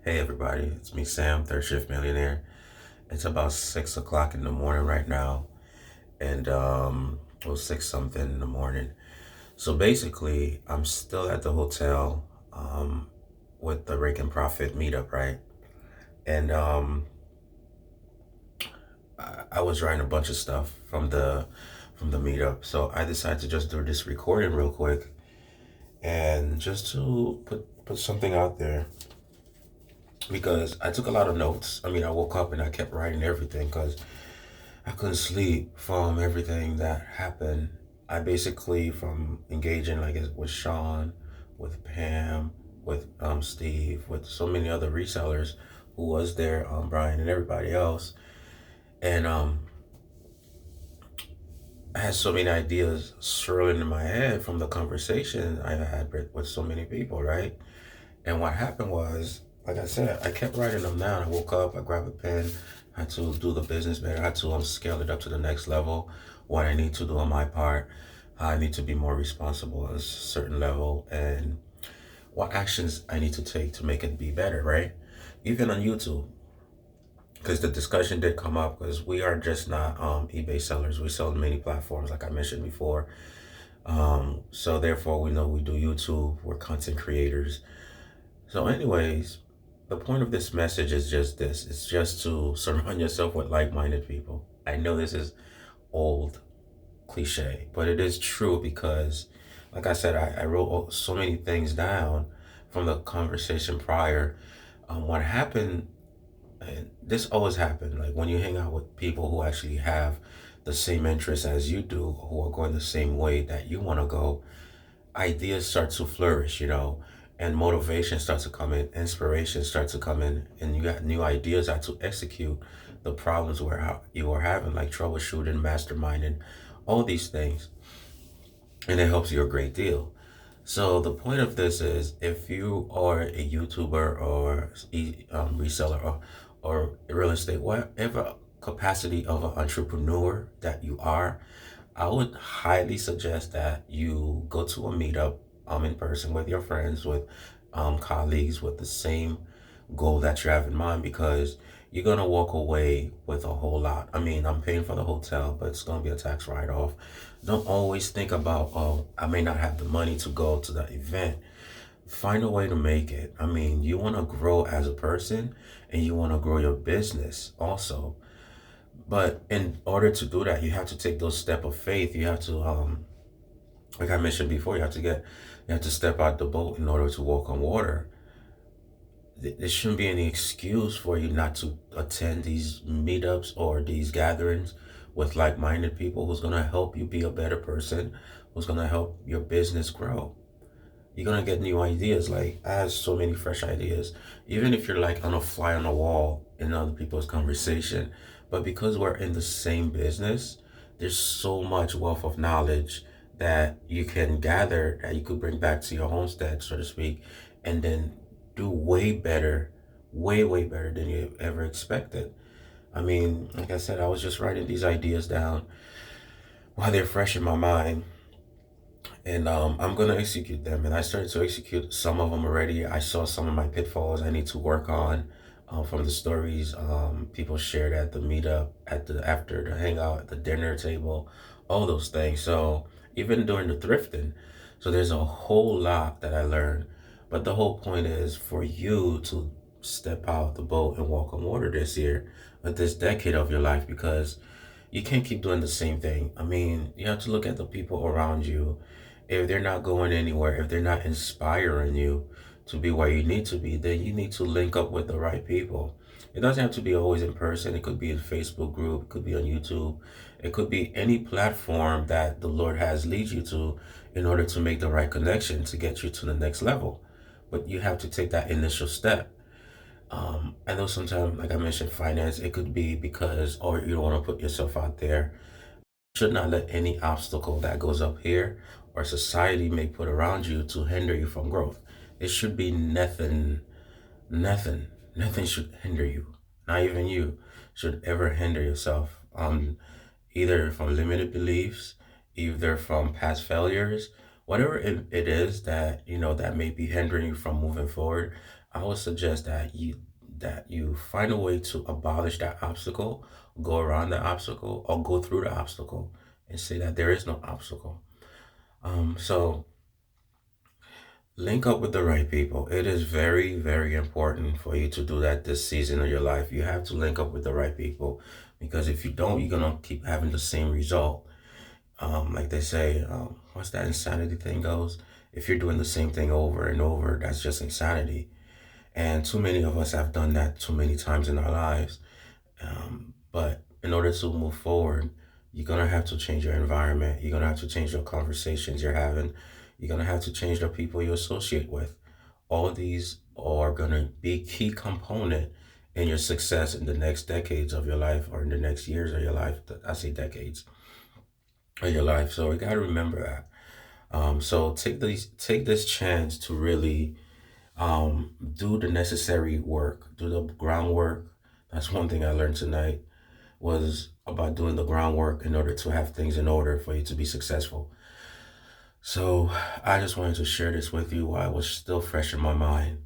Hey everybody, it's me Sam, third shift millionaire. It's about 6 o'clock in the morning right now, and well, six something in the morning. So basically, I'm still at the hotel with the Raiken Profit Meet-Up, right? And I was writing a bunch of stuff from the meetup, so I decided to just do this recording real quick and just to put something out there because I took a lot of notes. I mean, I woke up and I kept writing everything because I couldn't sleep from everything that happened. I basically, from engaging like with Sean, with Pam, with Steve, with so many other resellers who was there, Brian and everybody else, and I had so many ideas swirling in my head from the conversation I had with so many people, right? And what happened was, like I said, I kept writing them down. I woke up, I grabbed a pen, had to do the business better, had to scale it up to the next level, what I need to do on my part, how I need to be more responsible at a certain level, and what actions I need to take to make it be better, right? Even on YouTube, because the discussion did come up because we are just not eBay sellers. We sell on many platforms, like I mentioned before. So therefore, we know we do YouTube. We're content creators. So, anyways, the point of this message is just this. It's just to surround yourself with like-minded people. I know this is old cliche, but it is true because, like I said, I wrote so many things down from the conversation prior. What happened, and this always happened, like when you hang out with people who actually have the same interests as you do, who are going the same way that you want to go, ideas start to flourish, and motivation starts to come in, inspiration starts to come in, and you got new ideas how to execute the problems where you are having, like troubleshooting, masterminding, all these things, and it helps you a great deal. So the point of this is, if you are a YouTuber or reseller or real estate, whatever capacity of an entrepreneur that you are, I would highly suggest that you go to a meetup in person with your friends, with colleagues with the same goal that you have in mind, because you're gonna walk away with a whole lot. I mean, I'm paying for the hotel, but it's gonna be a tax write-off. Don't always think about, oh, I may not have the money to go to the event. Find a way to make it. I mean, you want to grow as a person and you want to grow your business also. But in order to do that, you have to take those steps of faith. You have to, like I mentioned before, you have to step out the boat in order to walk on water. There shouldn't be any excuse for you not to attend these meetups or these gatherings with like-minded people who's gonna help you be a better person, who's gonna help your business grow. You're gonna get new ideas. Like, I have so many fresh ideas, even if you're like on a fly on the wall in other people's conversation. But because we're in the same business, there's so much wealth of knowledge that you can gather that you could bring back to your homestead, so to speak, and then do way better, way better than you ever expected. I mean, like I said, I was just writing these ideas down while they're fresh in my mind, and I'm gonna execute them. And I started to execute some of them already. I saw some of my pitfalls I need to work on from the stories people shared at the meetup, at the after the hangout, at the dinner table, all those things. So even during the thrifting, so there's a whole lot that I learned. But the whole point is for you to step out the boat and walk on water this year, with this decade of your life, because you can't keep doing the same thing. I mean, you have to look at the people around you. If they're not going anywhere, if they're not inspiring you to be where you need to be, then you need to link up with the right people. It doesn't have to be always in person. It could be a Facebook group. It could be on YouTube. It could be any platform that the Lord has lead you to in order to make the right connection to get you to the next level. But you have to take that initial step. I know sometimes, like I mentioned, finance, it could be because, or you don't want to put yourself out there. Should not let any obstacle that goes up here or society may put around you to hinder you from growth. It should be nothing, nothing should hinder you. Not even you should ever hinder yourself. Either from limited beliefs, either from past failures, whatever it is that, that may be hindering you from moving forward, I would suggest that you find a way to abolish that obstacle, go around the obstacle, or go through the obstacle, and say that there is no obstacle. So link up with the right people. It is very, very important for you to do that this season of your life. You have to link up with the right people, because if you don't, you're gonna keep having the same result. Like they say, what's that insanity thing goes? If you're doing the same thing over and over, that's just insanity. And too many of us have done that too many times in our lives. But in order to move forward, you're gonna have to change your environment. You're gonna have to change your conversations you're having. You're gonna have to change the people you associate with. All of these are gonna be key component in your success in the next decades of your life, or in the next years of your life. I say decades of your life. So you gotta remember that. So take this chance to really do the necessary work, do the groundwork. That's one thing I learned tonight, was about doing the groundwork in order to have things in order for you to be successful. So I just wanted to share this with you while it was still fresh in my mind,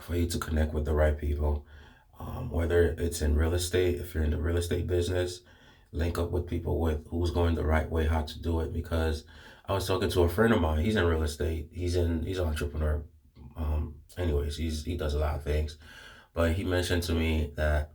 for you to connect with the right people. Whether it's in real estate, if you're in the real estate business, link up with people with who's going the right way, how to do it. Because I was talking to a friend of mine. He's in real estate. He's an entrepreneur. Anyways, he does a lot of things. But he mentioned to me that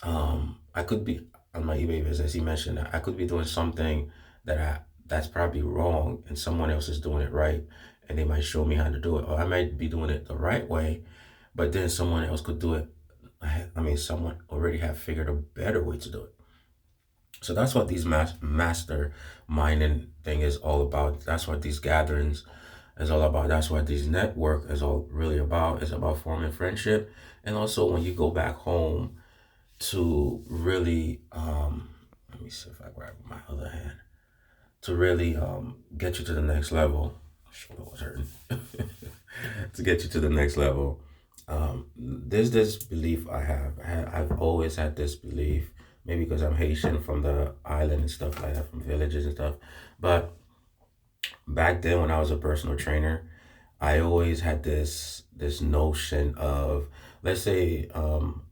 I could be on my eBay business. He mentioned that I could be doing something that's probably wrong, and someone else is doing it right, and they might show me how to do it, or I might be doing it the right way, but then someone else could do it. I mean, someone already have figured a better way to do it. So that's what these master minding thing is all about. That's what these gatherings is all about. That's what these network is all really about. It's about forming friendship, and also when you go back home to really let me see if I grab my other hand, to really get you to the next level. Shoulder was hurting. To get you to the next level. There's this belief I've always had this belief, maybe because I'm Haitian from the island and stuff like that, from villages and stuff. But back then when I was a personal trainer, I always had this notion of, let's say,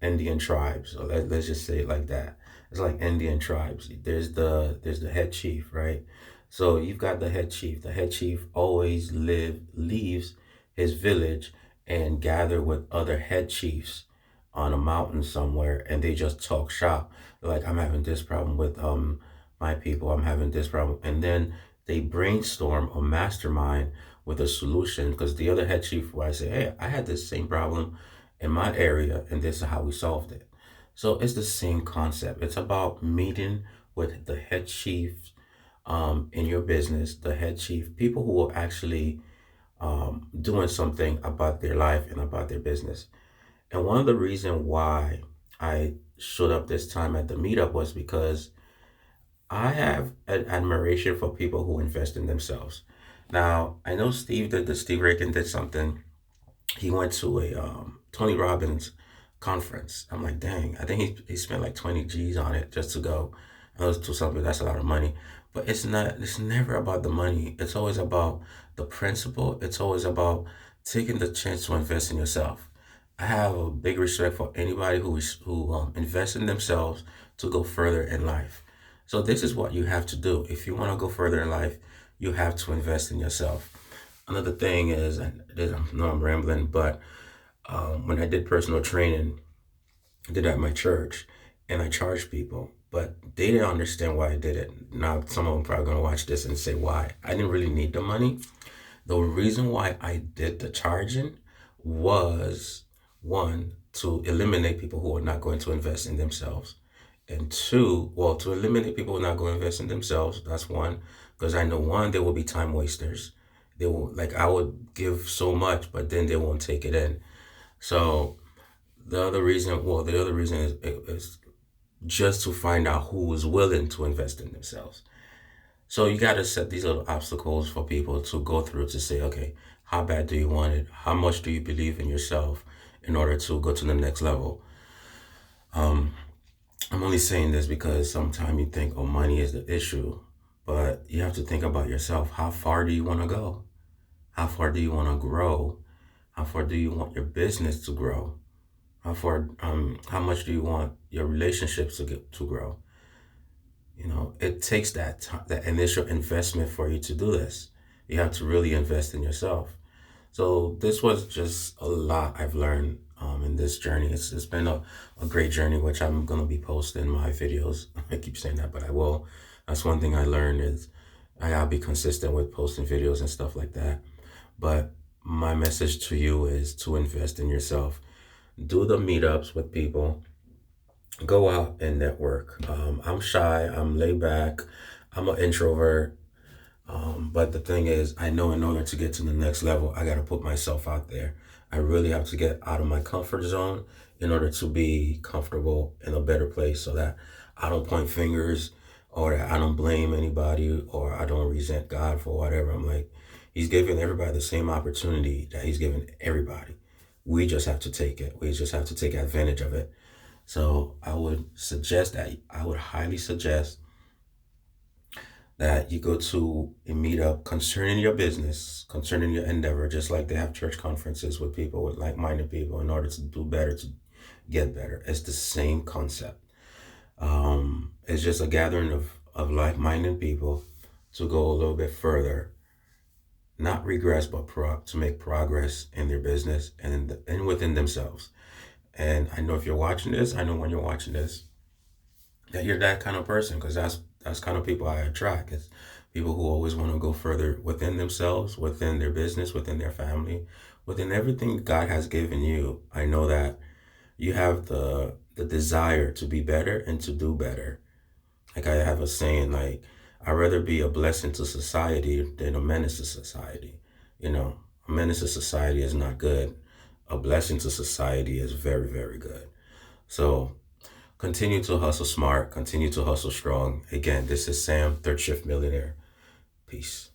Indian tribes. So let's just say it like that. It's like Indian tribes. There's the head chief, right? So you've got the head chief. The head chief always leaves his village and gather with other head chiefs on a mountain somewhere, and they just talk shop. They're like, I'm having this problem with my people. I'm having this problem, and then they brainstorm or mastermind with a solution, because the other head chief will say, hey, I had this same problem in my area, and this is how we solved it. So it's the same concept. It's about meeting with the head chiefs in your business, the head chief, people who are actually doing something about their life and about their business. And one of the reasons why I showed up this time at the meetup was because I have an admiration for people who invest in themselves. Now, I know Steve Raiken did something. He went to a Tony Robbins conference. I'm like, dang, I think he spent like 20 G's on it just to go. And those to something, that's a lot of money. But it's never about the money. It's always about the principle. It's always about taking the chance to invest in yourself. I have a big respect for anybody who invests in themselves to go further in life. So this is what you have to do. If you want to go further in life, you have to invest in yourself. Another thing is, and I know I'm rambling, but when I did personal training, I did it at my church, and I charged people, but they didn't understand why I did it. Now, some of them probably gonna watch this and say why. I didn't really need the money. The reason why I did the charging was, one, to eliminate people who are not going to invest in themselves. And two, well, to eliminate people who are not going to invest in themselves, that's one, because I know, one, there will be time wasters. They will, like, I would give so much, but then they won't take it in. So the other reason is just to find out who is willing to invest in themselves. So you got to set these little obstacles for people to go through, to say, okay, how bad do you want it? How much do you believe in yourself in order to go to the next level? Um, I'm only saying this because sometimes you think, oh, money is the issue. But you have to think about yourself. How far do you want to go? How far do you want to grow? How far do you want your business to grow? How much do you want your relationships to grow? It takes that initial investment for you to do this. You have to really invest in yourself. So this was just a lot I've learned in this journey. It's been a great journey, which I'm gonna be posting my videos. I keep saying that, but I will. That's one thing I learned is I gotta be consistent with posting videos and stuff like that. But my message to you is to invest in yourself. Do the meetups with people. Go out and network. I'm shy. I'm laid back. I'm an introvert. But the thing is, I know in order to get to the next level, I got to put myself out there. I really have to get out of my comfort zone in order to be comfortable in a better place so that I don't point fingers or that I don't blame anybody or I don't resent God for whatever. I'm like, He's giving everybody the same opportunity that He's given everybody. We just have to take it. We just have to take advantage of it. So I would highly suggest that you go to a meetup concerning your business, concerning your endeavor, just like they have church conferences with people, with like-minded people in order to do better, to get better. It's the same concept. It's just a gathering of like-minded people to go a little bit further, not regress, but to make progress in their business and within themselves. And I know if you're watching this, I know when you're watching this, that you're that kind of person because that's kind of people I attract. It's people who always want to go further within themselves, within their business, within their family, within everything God has given you. I know that you have the desire to be better and to do better. Like I have a saying, like I'd rather be a blessing to society than a menace to society. A menace to society is not good. A blessing to society is very, very good. So continue to hustle smart, continue to hustle strong. Again, this is Sam, Third Shift Millionaire. Peace.